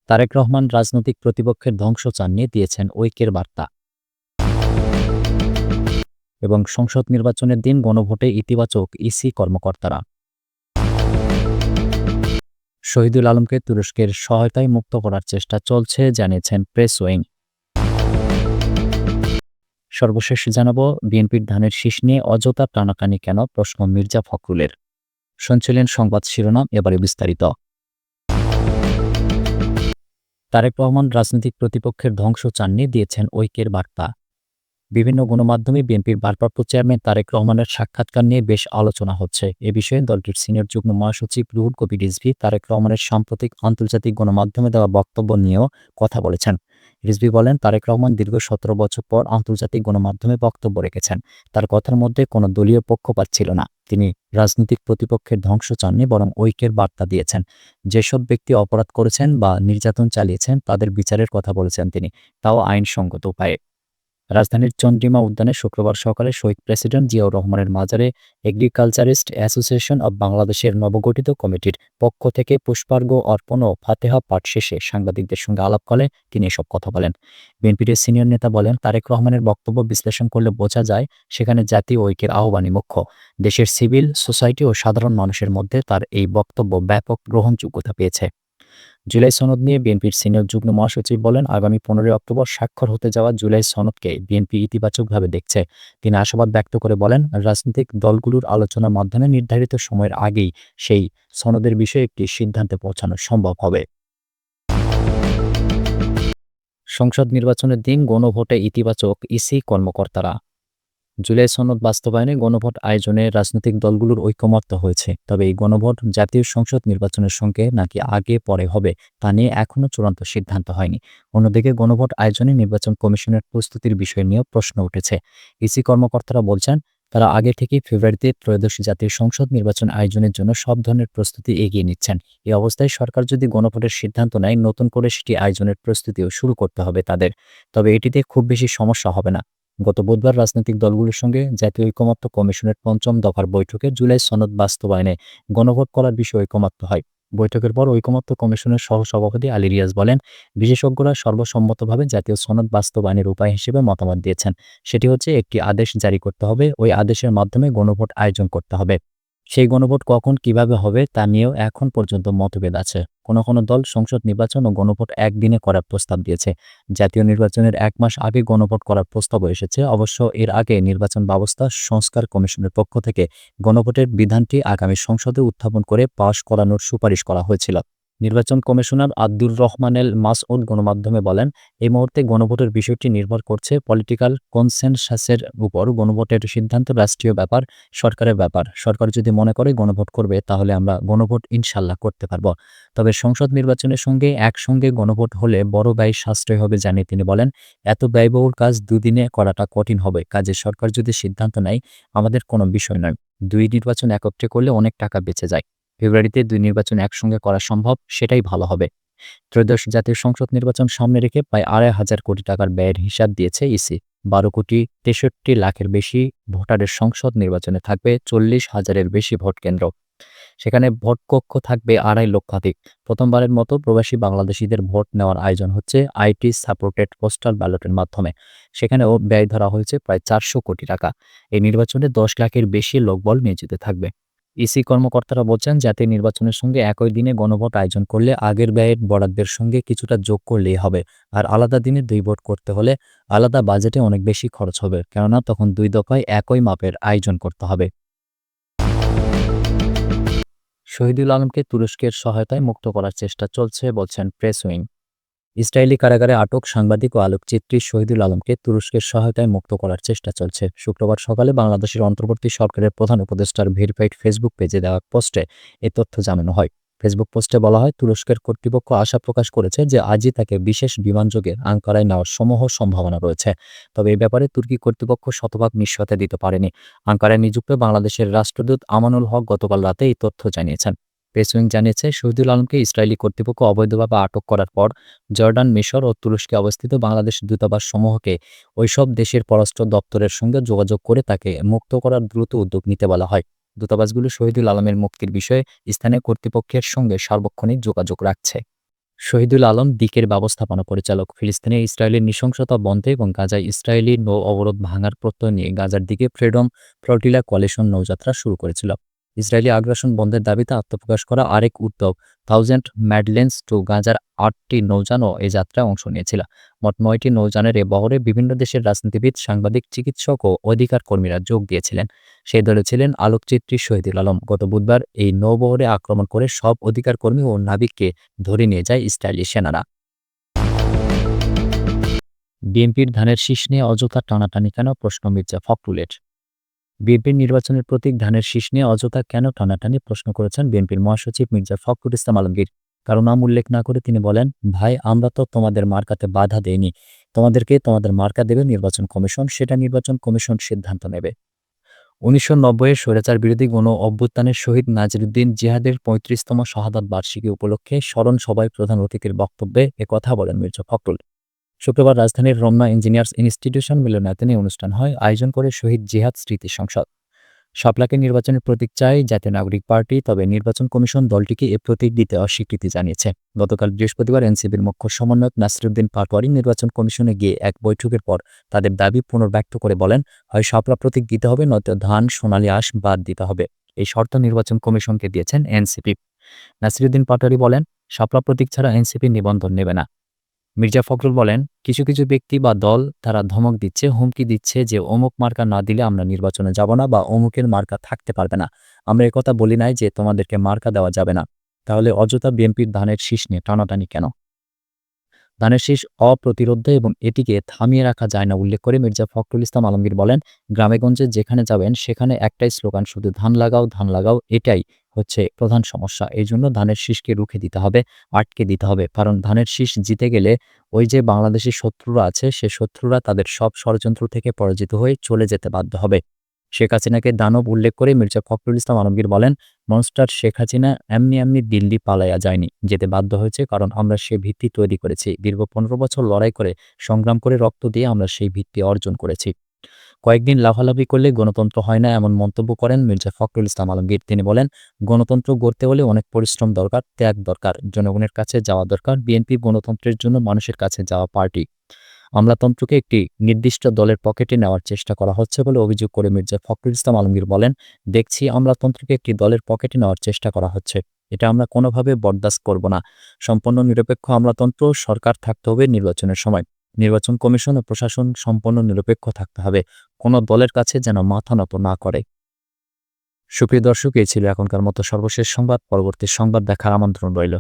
তারেক রহমান রাজনৈতিক প্রতিপক্ষের ধ্বংস চাননি দিয়েছেন ঐক্যের বার্তা। এবং সংসদ নির্বাচনের দিন গণভোটে ইতিবাচক ইসি কর্মকর্তারা। শহীদুল আলমকে তুরস্কের সহায়তায় মুক্ত করার চেষ্টা চলছে জানিয়েছেন প্রেস উইং। সর্বশেষ জানাবো বিএনপির ধানের শীষ নিয়ে অযথা টানাটানি কেন, প্রশ্ন মির্জা ফখরুলের। শুনছিলেন সংবাদ শিরোনাম, এবারে বিস্তারিত। তারেক রহমান রাজনৈতিক প্রতিপক্ষের ধ্বংস চাননি দিয়েছেন ঐক্যের বার্তা। বিভিন্ন গণমাধ্যমে বিএনপির ভারপ্রাপ্ত চেয়ারম্যান তারেক রহমানের সাক্ষাৎকার নিয়ে বেশ আলোচনা হচ্ছে। এ বিষয়ে দলটির সিনিয়র যুগ্ম মহাসচিব রুহুল কবির রিজভী তারেক রহমানের সাম্প্রতিক আন্তর্জাতিক গণমাধ্যমে দেওয়া বক্তব্য নিয়েও কথা বলেছেন। রিজভী বলেন, তারেক রহমান দীর্ঘ ১৭ বছর পর আন্তর্জাতিক গণমাধ্যমে বক্তব্য রেখেছেন। তার কথার মধ্যে কোনো দলীয় পক্ষপাত ছিল না। তিনি রাজনৈতিক প্রতিপক্ষের ধ্বংস চাননি, বরং ঐক্যের বার্তা দিয়েছেন। যেসব ব্যক্তি অপরাধ করেছেন বা নির্যাতন চালিয়েছেন তাদের বিচারের কথা বলেছেন তিনি, তাও আইনসঙ্গত উপায়ে। রাজধানীর চন্দ্রিমা উদ্যানে শুক্রবার সকালে শহীদ প্রেসিডেন্ট জিয়াউর রহমানের মাজারে এগ্রিকালচারিস্ট অ্যাসোসিয়েশন অব বাংলাদেশের নবগঠিত কমিটির পক্ষ থেকে পুষ্পার্ঘ্য অর্পণ ও ফাতেহা পাঠ শেষে সাংবাদিকদের সঙ্গে আলাপকালে তিনি এসব কথা বলেন। বিএনপির সিনিয়র নেতা বলেন, তারেক রহমানের বক্তব্য বিশ্লেষণ করলে বোঝা যায় সেখানে জাতীয় ঐক্যের আহ্বানই মুখ্য। দেশের সিভিল সোসাইটি ও সাধারণ মানুষের মধ্যে তার এই বক্তব্য ব্যাপক গ্রহণযোগ্যতা পেয়েছে। জুলাই সনদ নিয়ে বিএনপির সিনিয়র যুগ্ম মহাসচিব বলেন, আগামী 15 অক্টোবর স্বাক্ষর হতে যাওয়া জুলাই সনদকে বিএনপি ইতিবাচকভাবে দেখছে। তিনি আশাবাদ ব্যক্ত করে বলেন, রাজনৈতিক দলগুলোর আলোচনার মাধ্যমে নির্ধারিত সময়ের আগেই সেই সনদের বিষয়ে একটি সিদ্ধান্তে পৌঁছানো সম্ভব হবে। সংসদ নির্বাচনের দিন গণভোটে ইতিবাচক ইসি কর্মকর্তারা। জুলাই সনদ বাস্তবায়নে গণভোট আয়োজনে রাজনৈতিক দলগুলোর ঐকমত্য হয়েছে। তবে এই গণভোট জাতীয় সংসদ নির্বাচনের সঙ্গে নাকি আগে পরে হবে তা নিয়ে এখনও চূড়ান্ত সিদ্ধান্ত হয়নি। অন্যদিকে গণভোট আয়োজনে নির্বাচন কমিশনের প্রস্তুতির বিষয় নিয়েও প্রশ্ন উঠেছে। ইসি কর্মকর্তারা বলছেন, তারা আগে থেকেই ফেব্রুয়ারিতে ত্রয়োদশ জাতীয় সংসদ নির্বাচন আয়োজনের জন্য সব ধরনের প্রস্তুতি এগিয়ে নিচ্ছেন। এই অবস্থায় সরকার যদি গণভোটের সিদ্ধান্ত নেয়, নতুন করে সেটি আয়োজনের প্রস্তুতিও শুরু করতে হবে তাদের। তবে এটিতে খুব বেশি সমস্যা হবে না। গত বুধবার রাজনৈতিক দলগুলোর সঙ্গে জাতীয় ঐকমত্য কমিশনের ৫ম দফার বৈঠকে জুলাই সনদ বাস্তবায়নে গণভোট করার বিষয়ে ঐকমত্য হয়। বৈঠকের পর ঐকমত্য কমিশনের সহসভাপতি আলী রিয়াজ বলেন, বিশেষজ্ঞরা সর্বসম্মতভাবে জাতীয় সনদ বাস্তবায়নের উপায় হিসেবে মতামত দিয়েছেন। সেটি হচ্ছে একটি আদেশ জারি করতে হবে, ওই আদেশের মাধ্যমে গণভোট আয়োজন করতে হবে। সেই গণভোট কখন কিভাবে হবে তা নিয়েও এখন পর্যন্ত মতভেদ আছে। কোনো দল সংসদ নির্বাচন ও গণভোট একদিনে করার প্রস্তাব দিয়েছে। জাতীয় নির্বাচনের ১ মাস আগে গণভোট করার প্রস্তাবও এসেছে। অবশ্য এর আগে নির্বাচন ব্যবস্থা সংস্কার কমিশনের পক্ষ থেকে গণভোটের বিধানটি আগামী সংসদে উত্থাপন করে পাশ করানোর সুপারিশ করা হয়েছিল। নির্বাচন কমিশনার আব্দুর রহমানেল মাসউদ গণমাধ্যমে বলেন, এই মুহূর্তে গণভোটের বিষয়টি নির্ভর করছে পলিটিক্যাল কনসেনসাসের উপর। গণভোটের সিদ্ধান্ত রাষ্ট্রীয় ব্যাপার, সরকারের ব্যাপার। সরকার যদি মনে করে গণভোট করবে, তাহলে আমরা গণভোট ইনশাল্লাহ করতে পারব। তবে সংসদ নির্বাচনের সঙ্গে একসঙ্গে গণভোট হলে বড় ব্যয় সাশ্রয় হবে জানিয়ে তিনি বলেন, এত ব্যয়বহুল কাজ দুদিনে করাটা কঠিন হবে। কাজে সরকার যদি সিদ্ধান্ত নেয়, আমাদের কোনো বিষয় নয়। ২ নির্বাচন একত্রে করলে অনেক টাকা বেঁচে যায়। ফেব্রুয়ারিতে ২ নির্বাচন একসঙ্গে করা সম্ভব, সেটাই ভালো হবে। ত্রয়োদশ জাতীয় সংসদ নির্বাচন সামনে রেখে প্রায় ২৫০০ কোটি টাকার ব্যয়ের হিসাব দিয়েছে ইসি। ১২,৬৩,০০,০০০ বেশি ভোটারের সংসদ নির্বাচনে থাকবে ৪০,০০০-এর বেশি ভোট কেন্দ্র। সেখানে ভোটকক্ষ থাকবে ২.৫ লক্ষাধিক। প্রথমবারের মতো প্রবাসী বাংলাদেশিদের ভোট নেওয়ার আয়োজন হচ্ছে আইটি সাপোর্টেড পোস্টাল ব্যালটের মাধ্যমে। সেখানেও ব্যয় ধরা হয়েছে প্রায় ৪০০ কোটি টাকা। এই নির্বাচনে ১০ লাখের বেশি লোকবল নিয়োজিত থাকবে। ইসি কর্মকর্তারা বলছেন, জাতীয় নির্বাচনের সঙ্গে একই দিনে গণভোট আয়োজন করলে আগের ব্যয়ের বরাদ্দের সঙ্গে কিছুটা যোগ করলেই হবে। আর আলাদা দিনে ২ ভোট করতে হলে আলাদা বাজেটে অনেক বেশি খরচ হবে, কেননা তখন ২ দফায় একই মাপের আয়োজন করতে হবে। শহীদুল আলমকে তুরস্কের সহায়তায় মুক্ত করার চেষ্টা চলছে বলছেন প্রেস উইং। ইসরায়েলি কারাগারে আটক সাংবাদিক ও আলোকচিত্রী শহীদুল আলমকে তুরস্কের সহায়তায় মুক্ত করার চেষ্টা চলছে। শুক্রবার সকালে বাংলাদেশের অন্তর্বর্তী সরকারের প্রধান উপদেষ্টার ভেরিফাইড ফেসবুক পেজে দেওয়া পোস্টে এ তথ্য জানানো হয়। ফেসবুক পোস্টে বলা হয়, তুরস্কের কর্তৃপক্ষ আশা প্রকাশ করেছে যে আজই তাকে বিশেষ বিমানযোগে আঙ্কারায় নেওয়ার সমূহ সম্ভাবনা রয়েছে। তবে এ ব্যাপারে তুর্কি কর্তৃপক্ষ শতভাগ নিশ্চয়তা দিতে পারেনি। আঙ্কারায় নিযুক্ত বাংলাদেশের রাষ্ট্রদূত আমানুল হক গতকাল রাতে এই তথ্য জানিয়েছেন। প্রেস উইং জানিয়েছে, শহীদুল আলমকে ইসরায়েলি কর্তৃপক্ষ অবৈধভাবে আটক করার পর জর্ডান, মিশর ও তুরস্কে অবস্থিত বাংলাদেশ দূতাবাস সমূহকে ওইসব দেশের পররাষ্ট্র দপ্তরের সঙ্গে যোগাযোগ করে তাকে মুক্ত করার দ্রুত উদ্যোগ নিতে বলা হয়। দূতাবাসগুলো শহীদুল আলমের মুক্তির বিষয়ে স্থানীয় কর্তৃপক্ষের সঙ্গে সার্বক্ষণিক যোগাযোগ রাখছে। শহীদুল আলম দিকের ব্যবস্থাপনা পরিচালক। ফিলিস্তিনে ইসরায়েলের নৃশংসতা বন্ধে এবং গাজায় ইসরায়েলি নৌ অবরোধ ভাঙার প্রত্যয় নিয়ে গাজার দিকে ফ্রিডম ফ্লোটিলা কোয়ালিশন নৌযাত্রা শুরু করেছিল। ইসরায়েলি আগ্রাসন বন্ধের দাবিতে আত্মপ্রকাশ করা আরেক উদ্যোগ থাউজেন্ড ম্যাডলেন্স টু গাজার ৮টি নৌযানও এই যাত্রায় অংশ নিয়েছিল। মোট ৯টি নৌযানের এ বহরে বিভিন্ন দেশের রাজনীতিবিদ, সাংবাদিক, চিকিৎসক ও অধিকার কর্মীরা যোগ দিয়েছিলেন। সেই দলে ছিলেন আলোকচিত্রী শহীদুল আলম। গত বুধবার এই নৌবহরে আক্রমণ করে সব অধিকার কর্মী ও নাবিককে ধরে নিয়ে যায় ইসরায়েলি সেনারা। বিএনপির ধানের শীষ নিয়ে অযথা টানাটানি কেন, প্রশ্ন মির্জা ফখরুলের। বিএনপির নির্বাচনের প্রতীক ধানের শীষ নিয়ে অযথা কেন টানাটানি, প্রশ্ন করেছেন বিএনপির মহাসচিব মির্জা ফখরুল ইসলাম আলমগীর। কারো নাম উল্লেখ না করে তিনি বলেন, ভাই আমরা তো তোমাদের মার্কাতে বাধা দেইনি, তোমাদেরকে তোমাদের মার্কা দেবে নির্বাচন কমিশন, সেটা নির্বাচন কমিশন সিদ্ধান্ত নেবে। ১৯৯০-এর স্বৈরাচার বিরোধী গণ অভ্যুত্থানের শহীদ নাজিরুদ্দিন জিহাদের ৩৫তম শাহাদাত বার্ষিকী উপলক্ষে স্মরণ সভায় প্রধান অতিথির বক্তব্যে একথা বলেন মির্জা ফখরুল। শুক্রবার রাজধানীর রমনা ইঞ্জিনিয়ার্স ইনস্টিটিউশন মিলনায়তনে অনুষ্ঠান হয়, আয়োজন করে শহীদ জিহাদ স্মৃতি সংসদ। শাপলাকে নির্বাচনের প্রতীক চায় জাতীয় নাগরিক পার্টি, তবে নির্বাচন কমিশন দলটিকে এ প্রতীক দিতে অস্বীকৃতি জানিয়েছে। গতকাল বৃহস্পতিবার এনসিপির মুখ্য সমন্বয়ক নাসিরুদ্দিন পাটোয়ারি নির্বাচন কমিশনে গিয়ে এক বৈঠকের পর তাদের দাবি পুনর্ব্যক্ত করে বলেন, হয় শাপলা প্রতীক দিতে হবে, নয়তো ধান, সোনালী আঁশ বাদ দিতে হবে। এই শর্ত নির্বাচন কমিশনকে দিয়েছেন এনসিপি। নাসিরুদ্দিন পাটোয়ারি বলেন, শাপলা প্রতীক ছাড়া এনসিপি নিবন্ধন নেবে না। মির্জা ফখরুল বলেন, কিছু কিছু ব্যক্তি বা দল তারা ধমক দিচ্ছে, হুমকি দিচ্ছে যে অমুক মার্কা না দিলে আমরা নির্বাচনে যাব না বা অমুকের মার্কা থাকতে পারবে না। আমরা একথা বলি নাই যে তোমাদেরকে মার্কা দেওয়া যাবে না। তাহলে অযথা বিএনপির ধানের শীষ নিয়ে টানাটানি কেন? ধানের শীষ অপ্রতিরোধ্য এবং এটিকে থামিয়ে রাখা যায় না উল্লেখ করে মির্জা ফখরুল ইসলাম আলমগীর বলেন, গ্রামেগঞ্জে যেখানে যাবেন সেখানে একটাই স্লোগান, শুধু ধান লাগাও ধান লাগাও, এটাই হচ্ছে প্রধান সমস্যা। এই জন্য ধানের শীষকে রুখে দিতে হবে, আটকে দিতে হবে। কারণ ধানের শীষ জিতে গেলে ওই যে বাংলাদেশের শত্রুরা আছে, সে শত্রুরা তাদের সব ষড়যন্ত্র থেকে পরাজিত হয়ে চলে যেতে বাধ্য হবে। শেখ হাসিনাকে দানব উল্লেখ করে মির্জা ফখরুল ইসলাম আলমগীর বলেন, মনস্টার শেখ হাসিনা এমনি এমনি দিল্লি পালাইয়া যায়নি, যেতে বাধ্য হয়েছে কারণ আমরা সে ভিত্তি তৈরি করেছি। দীর্ঘ ১৫ বছর লড়াই করে, সংগ্রাম করে, রক্ত দিয়ে আমরা সেই ভিত্তি অর্জন করেছি। কয়েকদিন লাফালাফি করলে গণতন্ত্র হয় না, এমন মন্তব্য করেন মির্জা ফখরুল ইসলাম আলমগীর। তিনি বলেন, গণতন্ত্র গড়তে হলে অনেক পরিশ্রম দরকার, ত্যাগ দরকার, জনগণের কাছে যাওয়া দরকার। বিএনপি গণতন্ত্রের জন্য মানুষের কাছে যাওয়া পার্টি। আমলাতন্ত্রকে একটি নির্দিষ্ট দলের পকেটে নেওয়ার চেষ্টা করা হচ্ছে বলে অভিযোগ করে মির্জা ফখরুল ইসলাম আলমগীর বলেন, দেখছি আমলাতন্ত্রকে একটি দলের পকেটে নেওয়ার চেষ্টা করা হচ্ছে। এটা আমরা কোনোভাবে বরদাস্ত করব না। সম্পূর্ণ নিরপেক্ষ আমলাতন্ত্র সরকার থাকতে হবে নির্বাচনের সময়। নির্বাচন কমিশন ও প্রশাসন সম্পূর্ণ নিরপেক্ষ থাকতে হবে, কোনো দলের কাছে যেন মাথা নত না করে। সুপ্রিয় দর্শক, এই ছিল এখনকার মতো সর্বশেষ সংবাদ। পরবর্তী সংবাদ দেখার আমন্ত্রণ রইল।